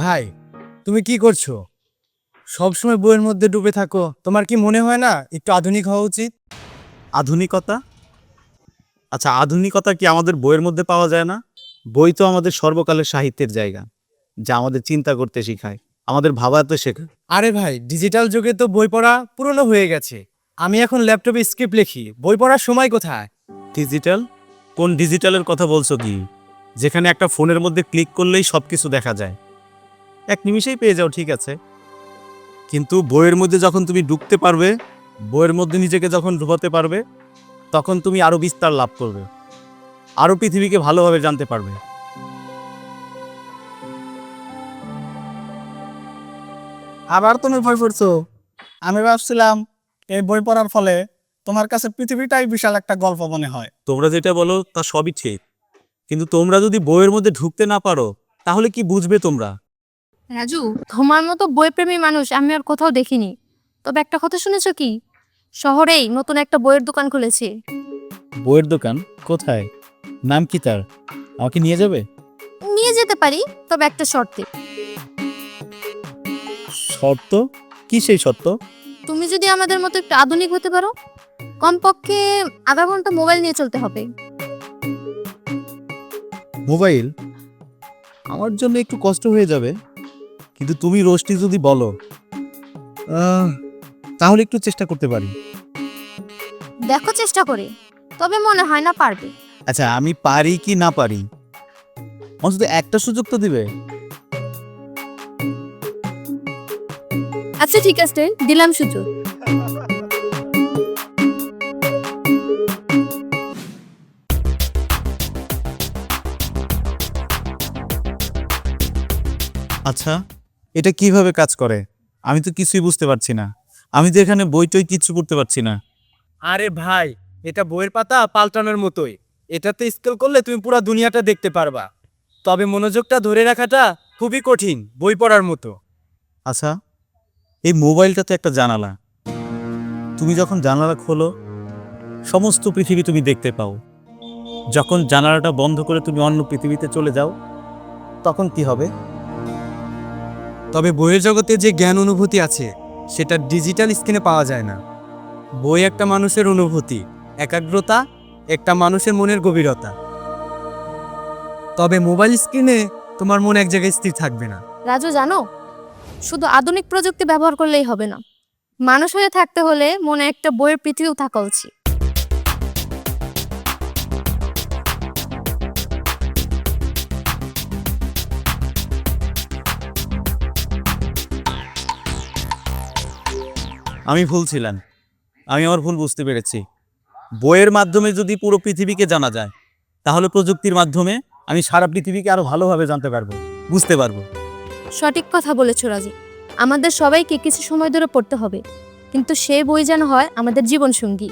ভাই, তুমি কি করছো? সবসময় বইয়ের মধ্যে ডুবে থাকো। তোমার কি মনে হয় না একটু আধুনিক হওয়া উচিত? আধুনিকতা? আচ্ছা, আধুনিকতা কি আমাদের বইয়ের মধ্যে পাওয়া যায় না? বই তো আমাদের সর্বকালের সাহিত্যের জায়গা, যা আমাদের চিন্তা করতে শেখায়, আমাদের ভাবাতে শেখায়। আরে ভাই, ডিজিটাল যুগে তো বই পড়া পুরনো হয়ে গেছে। আমি এখন ল্যাপটপে স্ক্রিপ্ট লিখি, বই পড়ার সময় কোথায়? ডিজিটাল? কোন ডিজিটালের কথা বলছো কি? যেখানে একটা ফোনের মধ্যে ক্লিক করলেই সবকিছু দেখা যায়, এক নিমিষেই পেয়ে যাও, ঠিক আছে, কিন্তু বইয়ের মধ্যে যখন তুমি ঢুকতে পারবে, বইয়ের মধ্যে নিজেকে যখন ঢুকাতে পারবে, তখন তুমি আরো বিস্তার লাভ করবে, আরো পৃথিবীকে ভালোভাবে জানতে পারবে। আবার তুমি বই পড়ছো? আমি ভাবছিলাম এই বই পড়ার ফলে তোমার কাছে পৃথিবীটাই বিশাল একটা গল্প মনে হয়। তোমরা যেটা বলো তা সবই ঠিক, কিন্তু তোমরা যদি বইয়ের মধ্যে ঢুকতে না পারো, তাহলে কি বুঝবে তোমরা? রাজু, তোমার মতো বইপ্রেমী মানুষ আমি আর কোথাও দেখিনি। তবে একটা কথা শুনেছো কি? শহরেই নতুন একটা বইয়ের দোকান খুলেছে। বইয়ের দোকান? কোথায়? নাম কি তার? আমাকে নিয়ে যাবে? নিয়ে যেতে পারি, তবে একটা শর্তে। শর্ত? কি সেই শর্ত? তুমি যদি আমাদের মতো একটু আধুনিক হতে পারো, কমপক্ষে আধা ঘন্টা মোবাইল নিয়ে চলতে হবে। মোবাইল? আমার জন্য একটু কষ্ট হয়ে যাবে, কিন্তু তুমি রোশনি যদি বলো, তাহলে একটু চেষ্টা করতে পারি। দেখো চেষ্টা করে, তবে মনে হয় না পারবে। আচ্ছা, আমি পারি কি না পারি, অন্তত একটা সুযোগ তো দিবে। আচ্ছা ঠিক আছে, দিলাম সুযোগ। আচ্ছা, এটা কিভাবে কাজ করে? আমি তো কিছুই বুঝতে পারছি না। আমি তো এখানে বই টই কিচ্ছু পড়তে পারছি না। আরে ভাই, এটা বইয়ের পাতা পাল্টানোর মতোই। এটাতে স্ক্রল করলে তুমি পুরো দুনিয়াটা দেখতে পারবা। তবে মনোযোগটা ধরে রাখাটা খুবই কঠিন, বই পড়ার মতো। আচ্ছা, এই মোবাইলটা তো একটা জানালা। তুমি যখন জানালা খোলো, সমস্ত পৃথিবী তুমি দেখতে পাও। যখন জানালাটা বন্ধ করে তুমি অন্য পৃথিবীতে চলে যাও, তখন কি হবে? তবে বইয়ের জগতে যে জ্ঞান অনুভূতি আছে, সেটা ডিজিটাল স্ক্রিনে পাওয়া যায় না। বই একটা মানুষের অনুভূতি, একাগ্রতা, একটা মানুষের মনের গভীরতা। তবে মোবাইল স্ক্রিনে তোমার মন এক জায়গায় স্থির থাকবে না। রাজু জানো, শুধু আধুনিক প্রযুক্তি ব্যবহার করলেই হবে না। মানুষ হয়ে থাকতে হলে মনে একটা বইয়ের পৃথিবীও থাকা উচিত। আমি ভুল ছিলাম, আমি আমার ভুল বুঝতে পেরেছি। বইয়ের মাধ্যমে যদি পুরো পৃথিবীকে জানা যায়, তাহলে প্রযুক্তির মাধ্যমে আমি সারা পৃথিবীকে আরো ভালোভাবে জানতে পারবো, বুঝতে পারবো। সঠিক কথা বলেছো রাজু। আমাদের সবাইকে কিছু সময় ধরে পড়তে হবে, কিন্তু সেই বই যেন হয় আমাদের জীবন সঙ্গী।